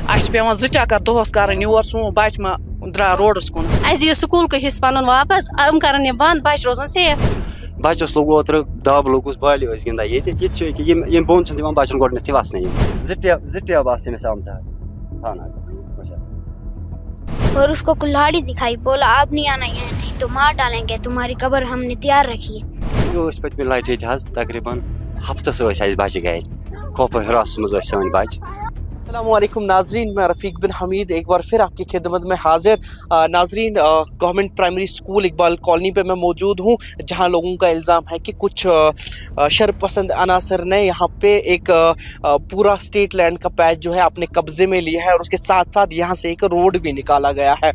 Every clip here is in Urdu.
اَسہِ چھِ پٮ۪وان 2 چکر دۄہَس کَرٕنۍ یور سون بَچہِ ما درٛاو روڈَس کُن. اَسہِ دِیِو سکوٗلکٕے حِصہٕ پَنُن واپَس یِم کَرَن یہِ بنٛد بَچہِ روزَن سیف. بَچَس لوٚگ اوترٕ دَب لوٚگُس بالہِ ٲسۍ گِنٛدان ییٚتہِ چھُ ییٚکیٛاہ یِم بۄن چھِنہٕ دِوان بَچَن گۄڈٕنٮ۪تھٕے وَسنٕے یِم 2 ٹیب آسہٕ أمِس آمژٕ حظ تھاونہٕ. اور اس کو کلہاڑی دکھائی, بولا آپ نہیں آنا یہاں, نہیں تو مار ڈالیں گے, تمہاری قبر ہم نے تیار رکھی ہے. یہِ ٲسۍ پٔتمہِ لَٹہِ ییٚتہِ حظ تقریٖباً ہفتَس ٲسۍ اَسہِ بَچہِ گَرِ خوفہٕ حراسَس منٛز ٲسۍ سٲنۍ بَچہِ. السلام علیکم ناظرین, میں رفیق بن حمید ایک بار پھر آپ کی خدمت میں حاضر. ناظرین, government primary school Iqbal colony پہ میں موجود ہوں, جہاں لوگوں کا الزام ہے کہ کچھ شر پسند عناصر نے یہاں پہ ایک پورا اسٹیٹ لینڈ کا پیچ جو ہے اپنے قبضے میں لیا ہے, اور اس کے ساتھ ساتھ یہاں سے ایک روڈ بھی نکالا گیا ہے.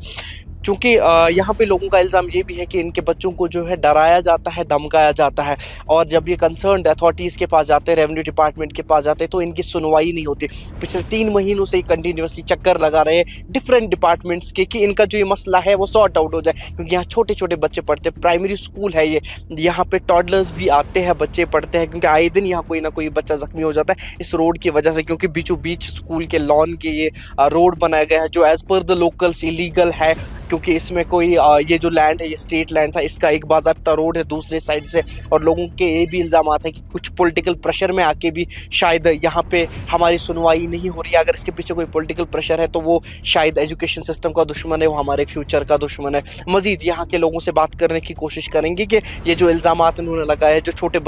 چونکہ یہاں پہ لوگوں کا الزام یہ بھی ہے کہ ان کے بچوں کو جو ہے ڈرایا جاتا ہے, دھمکایا جاتا ہے, اور جب یہ کنسرنڈ اتھارٹیز کے پاس جاتے ہیں, ریونیو ڈپارٹمنٹ کے پاس جاتے ہیں, تو ان کی سنوائی نہیں ہوتی. پچھلے 3 مہینوں سے کنٹینیوسلی چکر لگا رہے ہیں ڈفرینٹ ڈپارٹمنٹس کے کہ ان کا جو یہ مسئلہ ہے وہ سارٹ آؤٹ ہو جائے, کیونکہ یہاں چھوٹے چھوٹے بچے پڑھتے ہیں, پرائمری اسکول ہے یہ, یہاں پہ ٹاڈلرز بھی آتے ہیں, بچے پڑھتے ہیں, کیونکہ آئے دن یہاں کوئی نہ کوئی بچہ زخمی ہو جاتا ہے اس روڈ کی وجہ سے, کیونکہ بیچوں بیچ اسکول کے لان کے یہ روڈ بنایا گیا ہے جو ایز پر دا لوکلس ایلیگل ہے, کیونکہ اس میں کوئی یہ جو لینڈ ہے یہ اسٹیٹ لینڈ تھا, اس کا ایک باضابطہ روڈ ہے دوسرے سائڈ سے. اور لوگوں کے یہ بھی الزامات ہیں کہ کچھ پولیٹیکل پریشر میں آ کے بھی شاید یہاں پہ ہماری سنوائی نہیں ہو رہی ہے. اگر اس کے پیچھے کوئی پولیٹیکل پریشر ہے تو وہ شاید ایجوکیشن سسٹم کا دشمن ہے, وہ ہمارے فیوچر کا دشمن ہے. مزید یہاں کے لوگوں سے بات کرنے کی کوشش کریں گے کہ یہ جو الزامات انہوں نے لگائے, جو چھوٹے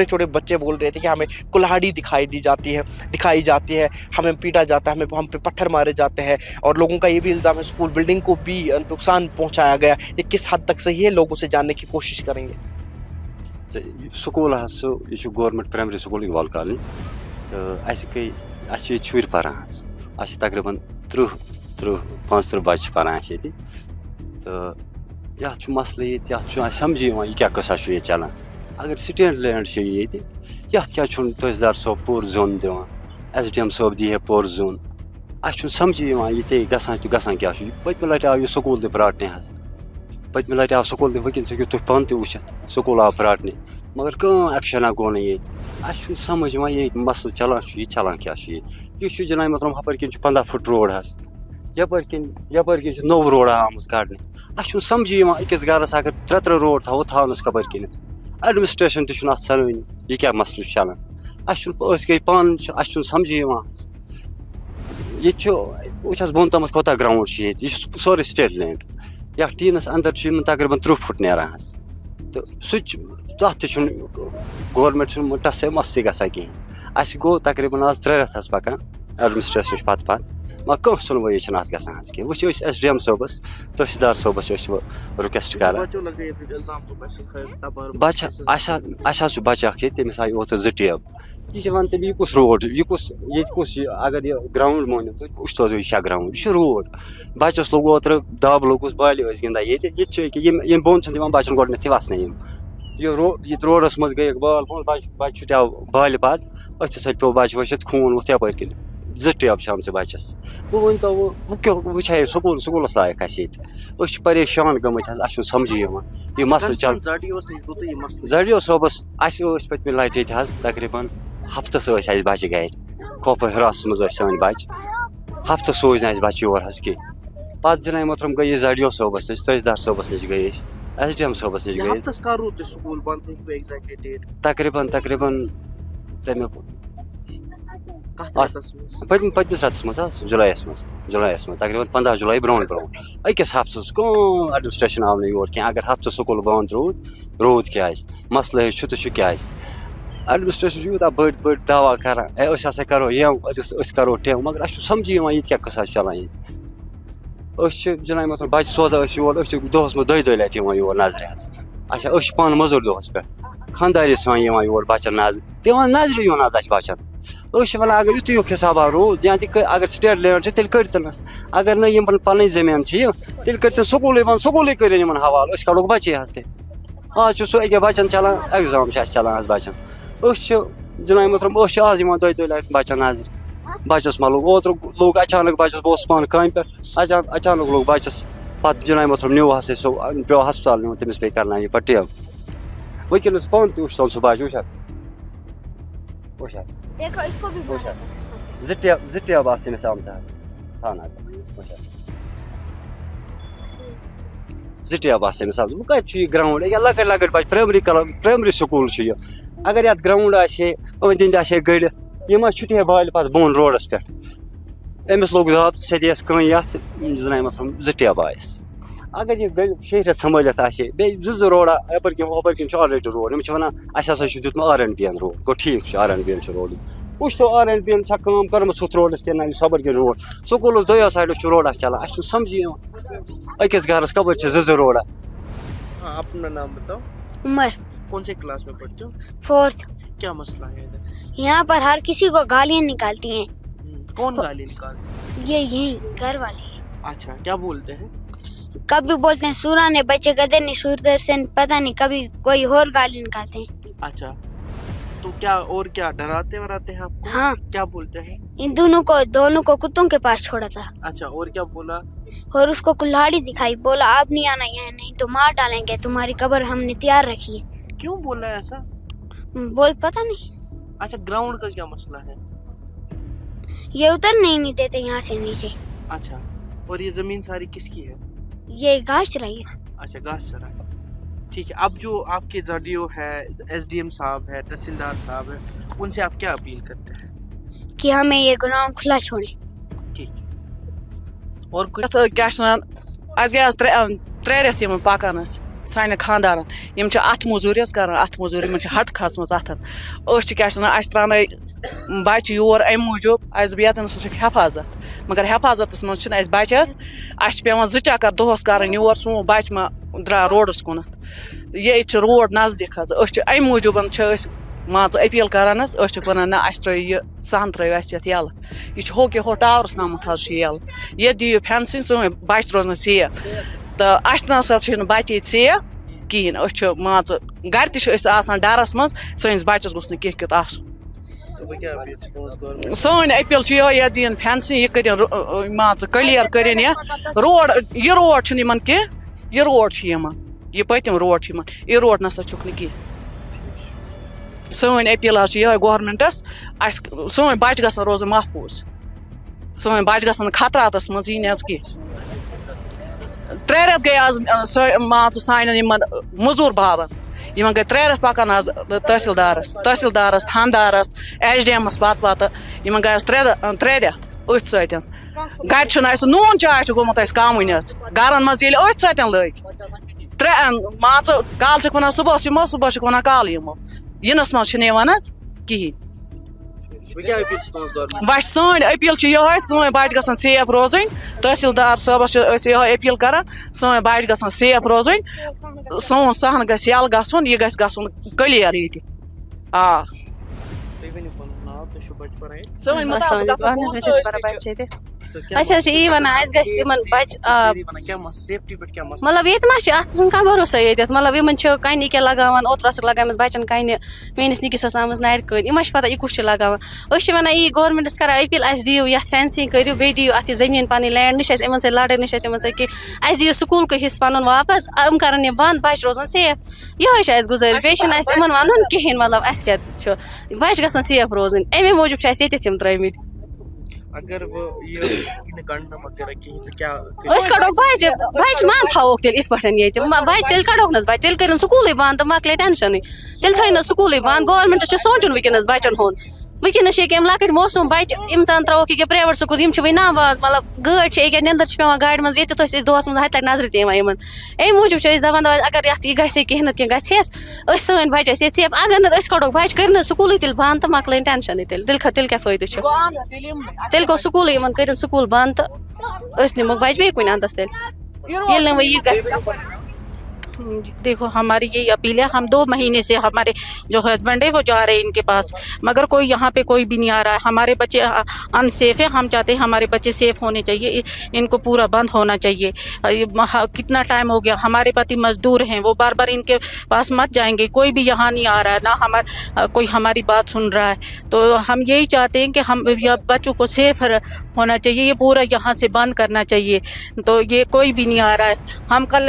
چھوٹے بچے بول رہے تھے کہ ہمیں کلہاڑی دکھائی جاتی ہے, ہمیں پیٹا جاتا ہے, ہم پہ پتھر مارے جاتے ہیں, اور لوگوں کا یہ بھی الزام ہے اسکول بلڈنگ کو بھی نقصان پہنچایا گیا. یہ کس حد تک صحیح ہے, لوگوں سے جاننے کی کوشش کریں گے. سکوٗل حظ یہِ چھُ government primary school Iqbal colony تہٕ اَسہِ چھِ ییٚتہِ شُرۍ پَران حظ, اَسہِ چھِ تقریٖباً 35 بَچہِ چھِ پَران اَسہِ ییٚتہِ, تہٕ یَتھ چھُ مَسلہٕ ییٚتہِ, یَتھ چھُنہٕ اَسہِ سَمجھی یِوان یہِ کیٛاہ قٕصہ چھُ ییٚتہِ چَلان. اگر سِٹیٹ لینٛڈ چھُ ییٚتہِ, یَتھ کیٛازِ چھُنہٕ تحصیلدار صٲب پوٗرٕ زیوٚن دِوان, SDM صٲب دی ہے پوٗرٕ زیوٚن, اَسہِ چھُنہٕ سَمجھی یِوان ییٚتے گژھان کیٛاہ چھُ. پٔتمہِ لَٹہِ آو یہِ سکوٗل تہِ پرٛاٹنہِ حظ, پٔتمہِ لَٹہِ آو سکوٗل تہِ, وٕنکٮ۪ن ہیٚکِو تُہۍ پانہٕ تہِ وٕچھِتھ, سکوٗل آو پرٛاٹنہِ, مگر کانٛہہ ایٚکشَنا گوٚو نہٕ ییٚتہِ. اَسہِ چھُنہٕ سَمٕجھ یِوان ییٚتہِ مسلہٕ چَلان چھُ, یہِ چَلان کیٛاہ چھُ ییٚتہِ. یہِ چھُ جِناب محترم ہُپٲرۍ کِنۍ چھُ 15 فُٹ روڈ حظ, یَپٲرۍ کِنۍ چھُ نوٚو روڈا آمُت کَڑنہٕ. اَسہِ چھُنہٕ سَمجھی یِوان أکِس گَرَس اگر 3 روڈ تھاونَس کَپٲرۍ کِنٮ۪تھ. ایڈمِنِسٹرٛیشَن تہِ چھُنہٕ اَتھ سَنٲنی یہِ کیٛاہ مسلہٕ چھُ چَلان. اَسہِ چھُنہٕ أسۍ گٔے پانہٕ اَسہِ چھُنہٕ سَمجھی یِوان حظ. ییٚتہِ چھُ وٕچھ حظ بۄن تامَتھ کوتاہ گرٛاوُنٛڈ چھُ ییٚتہِ, یہِ چھُ سورُے سِٹیٹ لینٛڈ. یَتھ ٹیٖنَس اَندَر چھُ یِمَن تقریٖباً 30 فُٹ نیران حظ, تہٕ سُہ تہِ چھُ تَتھ تہِ چھُنہٕ گورمٮ۪نٛٹ چھُنہٕ ٹَسٕے مَسٕے گژھان کِہیٖنۍ. اَسہِ گوٚو تقریٖباً آز 3 رٮ۪تھ حظ پَکان ایڈمِنِسٹرٛیشنٕچ پَتہٕ مگر کانٛہہ سُنوٲیی چھِنہٕ اَتھ گژھان حظ کینٛہہ. وۄنۍ چھِ أسۍ SDM صٲبَس تحصیلدار صٲبَس چھِ أسۍ وۄنۍ رِکوٮ۪سٹ کَران. بَچہِ اَسہِ حظ چھُ بَچہِ اَکھ ییٚتہِ, تٔمِس آیہِ اوترٕ 2 ٹیب. یہِ چھِ وَنان تٔمۍ یہِ کُس روڈ چھُ, ییٚتہِ کُس یہِ اگر یہِ گرٛاوُنٛڈ مٲنِو تُہۍ وٕچھتو تُہۍ یہِ چھا گرٛاوُنٛڈ, یہِ چھُ روڈ. بَچَس لوٚگ اوترٕ دَب لوٚگُس بالہِ ٲسۍ گِنٛدان ییٚتہِ چھُ ییٚکیٛاہ یِم بۄن چھِنہٕ دِوان بَچَن گۄڈٕنٮ۪تھٕے وَسنٕے ییٚتہِ روڈَس منٛز گٔیَکھ بال بَچہِ چھُٹیو بالہِ پَتہٕ, أتھۍ سۭتۍ پیوٚو بَچہِ ؤسِتھ, خوٗن ووٚتھ یَپٲرۍ کِنۍ, 2 ٹیب چھِ آمژٕ بَچَس. وۄنۍ ؤنۍتو وۄنۍ چھا یہِ سکوٗلَس لایق اَسہِ ییٚتہِ. أسۍ چھِ پریشان گٔمٕتۍ حظ, اَسہِ چھُنہٕ سَمجھی یِوان یہِ مسلہٕ چَلان. زَڈیو صٲبَس اَسہِ ٲسۍ پٔتمہِ لَٹہِ ییٚتہِ حظ تقریٖباً ہفتَس ٲسۍ اَسہِ بَچہِ گَرِ, خوفہٕ حراسَس منٛز ٲسۍ سٲنۍ بَچہِ, ہفتَس سوٗزۍ نہٕ اَسہِ بَچہِ یور حظ کینٛہہ. پَتہٕ جِناب محترم گٔے أسۍ زَڈیو صٲبَس نِش, تحصیلدار صٲبَس نِش گٔے أسۍ, SDM صٲبَس نِش گٔے تقریٖباً تَمیُک پٔتمِس رٮ۪تَس منٛز حظ, جُلایَس منٛز تقریٖباً 15 جُلاے برونٛٹھ. أکِس ہفتَس کانٛہہ ایڈمِنِسٹرٛیشَن آو نہٕ یور کینٛہہ. اگر ہفتہٕ سکوٗل بنٛد روٗد کیٛازِ, مسلہٕ چھُ تہٕ چھُ کیٛازِ. ایڈمِنِسٹرٛیشَن چھُ یوٗتاہ بٔڑۍ دعوا کَران, أسۍ ہَسا کَرو أسۍ کَرو ٹٮ۪و, مگر اَسہِ چھُنہٕ سَمجھی یِوان ییٚتہِ کیٛاہ قٕصہ چھُ چَلان ییٚتہِ. أسۍ چھِ جِناب محترم بَچہِ سوزان أسۍ یور, أسۍ چھِ دۄہَس منٛز 2 لَٹہِ یِوان یور نظرِ حظ. اچھا أسۍ چھِ پانہٕ مٔزوٗرۍ دۄہَس پٮ۪ٹھ, خانٛدارِ سان یِوان یور بَچَن نظرِ, پیٚوان نظرِ یُن حظ اَسہِ بَچَن. أسۍ چھِ وَنان اگر یُتھُے یُک حِسابا روٗد, یا تہِ اگر سِٹیٹ لینٛڈ چھِ تیٚلہِ کٔڑۍتَنَس, اگر نہٕ یِمَن پَنٕنۍ زٔمیٖن چھِ یہِ تیٚلہِ کٔرۍتَن سکوٗلٕے کٔرِنۍ یِمَن حوالہٕ, أسۍ کَڑوکھ بَچے حظ تیٚلہِ. آز چھُ سُہ أکیٛاہ بَچَن چَلان ایٚگزام چھِ اَسہِ چَلان حظ بَچَن. أسۍ چھِ جِناب محترم أسۍ چھِ آز یِوان 2 لَٹہِ بَچَن نظرِ. بَچَس ما لوٚگ اوترٕ لوٚگ اچانک بَچَس, بہٕ اوسُس پانہٕ کامہِ پٮ۪ٹھ, اچانک لوٚگ بَچَس, پَتہٕ جِناب محترم نیوٗ ہَسا سُہ پیوٚو ہَسپتال نیوٗن, تٔمِس پیٚیہِ کَرناوٕنۍ یہِ پَتہٕ ٹٮ۪ب. وٕنکٮ۪نَس پانہٕ تہِ وٕچھتون سُہ بَچہِ, وٕچھ حظ 2 ٹیب آسہٕ أمِس آمژٕ حظ. تھانا زٹیا باسے مثال وہ کتہ یہ گراؤنڈ یا لکٹ لکٹ بچ پرائمری سکول اگر یت گراؤنڈ آسے أنٛدۍ أنٛدۍ آسے گٔڑِتھ یہِ ما چھُٹے بالہِ پتہٕ بۄن روڈس پٮ۪ٹھ أمِس لوٚگ دب سۄ دِیَس کٕنۍ یتھ زنانہِ ما تھوٚوُم زٹیا بایس اگر یہ شہرت سنبھالت آسے بیٚیہِ زٕ روڈا یپٲرۍ کِنۍ ہُپٲرۍ کِنۍ چھُ آلریڈی روڈ یِم چھِ ونان اَسہِ ہسا چھُ دیُتمُت RNB روڈ گوٚو ٹھیٖک چھُ RNB چھُ روڈ وٕچھتو RNB چھا کٲم کٔرمٕژ ہُتھ روڈس کِنہٕ نہ صبر کِنۍ روڈ سکوٗلس دۄیو سایڈو چھُ روڈا چلان اَسہِ چھُنہٕ سمجھی یِوان أکِس گرس کپٲرۍ چھِ زٕ روڈا. ہاں اپنا نام بتاؤ. عمر. کون سے کلاس میں پڑھتے ہو؟ 4th. کیا مسئلہ ہے ادھر؟ یہاں پر ہر کسی کو گالیاں نکالتی ہیں. کون گالی نکالتے ہیں؟ یہی گھر والے. اچھا کیا بولتے ہیں؟ کبھی بولتے ہیں سورا نے بچے گدے نے سور سے پتہ نہیں کبھی کوئی اور گالی نکالتے ہیں. اچھا تو کیا اور کیا ڈراتے وراتے ہیں آپ کو؟ ہاں. کیا بولتے ہیں؟ ان دونوں کو کتوں کے پاس چھوڑا تھا. اچھا اور کیا بولا؟ اور اس کو کلاڑی دکھائی بولا آپ نہیں آنا یہاں نہیں تو مار ڈالیں گے تمہاری قبر ہم نے تیار رکھی ہے. کیوں بولا ایسا؟ بول پتہ نہیں. اچھا گراؤنڈ کا کیا مسئلہ ہے؟ یہ اترنے ہی نہیں دیتے یہاں سے نیچے. اچھا اور یہ زمین ساری کس کی ہے؟ یہ گھاس چرائی ہے. اچھا گھاس چرا. ٹھیک ہے اب جو آپ کے زڈیو ہے SDM صاحب ہے تحصیلدار صاحب ہے ان سے آپ کیا اپیل کرتے ہیں؟ کہ ہمیں یہ گراؤنڈ کھلا چھوڑیں. ٹھیک اور کچھ کیا اس گٔے آز 3 رٮ۪تھ یِمن پکان حظ سانٮ۪ن خاندارن یِم چھِ اَتھٕ موٚزوٗرۍ حظ کران اَتھٕ موٚزوٗرۍ یِمن چھِ ہٹ کھژمٕژ اَتھن أسۍ چھِ کیٛاہ چھِ وَنان اَسہِ ترٛاونٲے بچہِ یور اَمہِ موٗجوٗب اَسہِ دوٚپ ییٚتٮ۪ن ہسا چھُکھ حفاظت مگر حفاظتس منٛز چھِنہٕ اَسہِ بچہِ حظ اَسہِ چھِ پیٚوان 2 چکر دۄہس کرٕنۍ یور سون بچہِ ما درٛاو روڈس کُنتھ ییٚتہِ چھِ روڈ نزدیٖک حظ أسۍ چھِ اَمہِ موٗجوٗب چھِ أسۍ مان ژٕ أپیٖل کران حظ أسۍ چھِکھ ونان نہ اَسہِ ترٛٲیِو یہِ سہن ترٛٲیِو اَسہِ یَتھ یَلہٕ یہِ چھُ ہوٚکھ یہِ ٹاورس نامُت حظ چھُ یَلہٕ ییٚتہِ دِیِو فٮ۪نسِنٛگ سٲنۍ بچہِ روزن سیف تہٕ اَسہِ نہ سا چھِنہٕ بچہِ ییٚتہِ سیف کِہیٖنۍ أسۍ چھِ مان ژٕ گرِ تہِ چھِ أسۍ آسان ڈرس منٛز سٲنِس بچس گوٚژھ نہٕ کینٛہہ کیُتھ آسُن. سٲنۍ اپیٖل چھِ یِہوٚے یَتھ دِیِن فٮ۪نسِنٛگ یہِ کٔرِنۍ مان ژٕ کٔلیر کٔرِنۍ یَتھ یہِ روڈ چھُنہٕ یِمن کینٛہہ یہِ روڈ چھُ یِمن یہِ پٔتِم روڈ چھُ یِمن یہِ روڈ نسا چھُکھ نہٕ کینٛہہ. سٲنۍ اپیٖل حظ چھِ یِہوٚے گورمٮ۪نٛٹس اَسہِ سٲنۍ بچہِ گژھن روزٕنۍ محفوٗظ سٲنۍ بچہِ گژھن نہٕ خطراتس منٛز یِنۍ حظ کینٛہہ. 3 رٮ۪تھ گٔے آز مان ژٕ سانٮ۪ن یِمن موٚزوٗر باون یِمن گٔے 3 رٮ۪تھ پکان آز تحصیلدارس تھاندارس SDM پتہٕ یِمن گٔے آز 3 رٮ۪تھ أتھۍ سۭتۍ گرِ چھُنہٕ اَسہِ نوٗن چاے چھُ گوٚمُت اَسہِ کمٕے حظ گرن منٛز ییٚلہِ أتھۍ سۭتۍ لٔگۍ مان ژٕ کالہٕ چھِکھ ونان صبحس یِمو صبحس چھِکھ ونان کالہٕ یِمو یِنس منٛز چھِنہٕ یِوان حظ کِہیٖنۍ. وۄنۍ سٲنۍ اپیٖل چھِ یِہوٚے سٲنۍ بچہِ گژھن سیف روزٕنۍ تحصیلدار صٲبس چھِ أسۍ یِہوٚے اپیٖل کران سٲنۍ بچہِ گژھن سیف روزٕنۍ سون سہن گژھِ یَلہٕ گژھُن یہِ گژھِ گژھُن کٔلیر ییٚتہِ. آ أسۍ حظ چھِ یی وَنان اَسہِ گژھِ یِمن بچہِ مطلب ییٚتہِ ما چھِ اَتھ چھُنہٕ کانٛہہ بروسا ییٚتٮ۪تھ مطلب یِمن چھِ کَنہِ کیٛاہ لگاوان اوترٕ ٲسٕکھ لگٲمٕژ بچن کَنہِ میٲنِس نِکِس ٲس آمٕژ نرِ کٔنۍ یِمن چھِ پتہ یہِ کُس چھُ لگاوان أسۍ چھِ وَنان یی گورمٮ۪نٛٹس کران اپیٖل اَسہِ دِیِو یَتھ فٮ۪نسِنٛگ کٔرِو بیٚیہِ دِیِو اَتھ یہِ زٔمیٖن پَنٕنۍ لینٛڈ نہ چھِ اَسہِ یِمن سۭتۍ لڑٲے نہ چھِ اَسہِ یِمن سۭتۍ کینٛہہ اَسہِ دِیِو سکوٗلکُے حِصہٕ پَنُن واپس یِم کرن یہِ بنٛد بچہِ روزن سیف یِہوٚے چھِ اَسہِ گُزٲرِش بیٚیہِ چھِنہٕ اَسہِ یِمن وَنُن کِہیٖنۍ مطلب اَسہِ کیٛاہ چھُ بچہِ گژھن سیف روزٕنۍ اَمے موٗجوٗب چھِ اَسہِ ییٚتٮ۪تھ یِم ترٛٲمٕتۍ. أسۍ کڑوکھ بچہِ ما تھاووکھ تیٚلہِ یِتھ پٲٹھۍ ییٚتہِ بچہِ تیٚلہِ کڑوکھ نہٕ حظ بچہِ تیٚلہِ کٔرِنۍ سکوٗلٕے بنٛد تہٕ مۄکلے ٹٮ۪نشنٕے تیٚلہِ تھٲیِنۍ نہٕ سکوٗلٕے بنٛد گورمٮ۪نٛٹس چھُ سونٛچُن وٕنکٮ۪نس بچن ہُنٛد وٕنکٮ۪نس چھِ ییٚکیٛاہ یِم لۄکٕٹۍ موسوٗم بچہِ اِمتحان ترٛاووکھ ییٚکیٛاہ پرٛیویٹ سکوٗل یِم چھِ وٕنہِ ناباد مطلب گٲڑۍ چھِ ییٚکیٛاہ نیٚنٛدٕر چھِ پیٚوان گاڑِ منٛز ییٚتٮ۪تھ ٲسۍ أسۍ دۄہس منٛز ہَتہِ لَٹہِ نظرِ تہِ یِوان یِمن اَمہِ موٗجوٗب چھِ أسۍ دپان اگر یَتھ یہِ گژھِ ہے کینٛہہ نَتہٕ کینٛہہ گژھٮ۪س أسۍ سٲنۍ بچہِ ٲسۍ ییٚتہِ سیف اگر نہٕ أسۍ کڑوکھ بچہِ کٔرِنۍ نہٕ سکوٗلٕے تیٚلہِ بنٛد تہٕ مۄکلٲیِنۍ ٹٮ۪نشنٕے تیٚلہِ کیٛاہ فٲیدٕ چھُ تیٚلہِ گوٚو سکوٗلٕے یِمن کٔرِنۍ سکوٗل بنٛد تہٕ أسۍ نِموکھ بچہِ بیٚیہِ کُنہِ اَندس تیٚلہِ ییٚلہِ نہٕ وۄنۍ یہِ گژھِ. دیکھو ہماری یہی اپیل ہے ہم 2 مہینے سے ہمارے جو ہسبینڈ ہے وہ جا رہے ہیں ان کے پاس مگر کوئی یہاں پہ کوئی بھی نہیں آ رہا ہے ہمارے بچے ان سیف ہے ہم چاہتے ہیں ہمارے بچے سیف ہونے چاہیے ان کو پورا بند ہونا چاہیے. کتنا ٹائم ہو گیا ہمارے پتی مزدور ہیں وہ بار بار ان کے پاس مت جائیں گے کوئی بھی یہاں نہیں آ رہا ہے نہ کوئی ہماری بات سن رہا ہے تو ہم یہی چاہتے ہیں کہ ہم بچوں کو سیف ہونا چاہیے یہ پورا یہاں سے بند کرنا چاہیے تو یہ کوئی بھی نہیں آ رہا ہے. ہم کل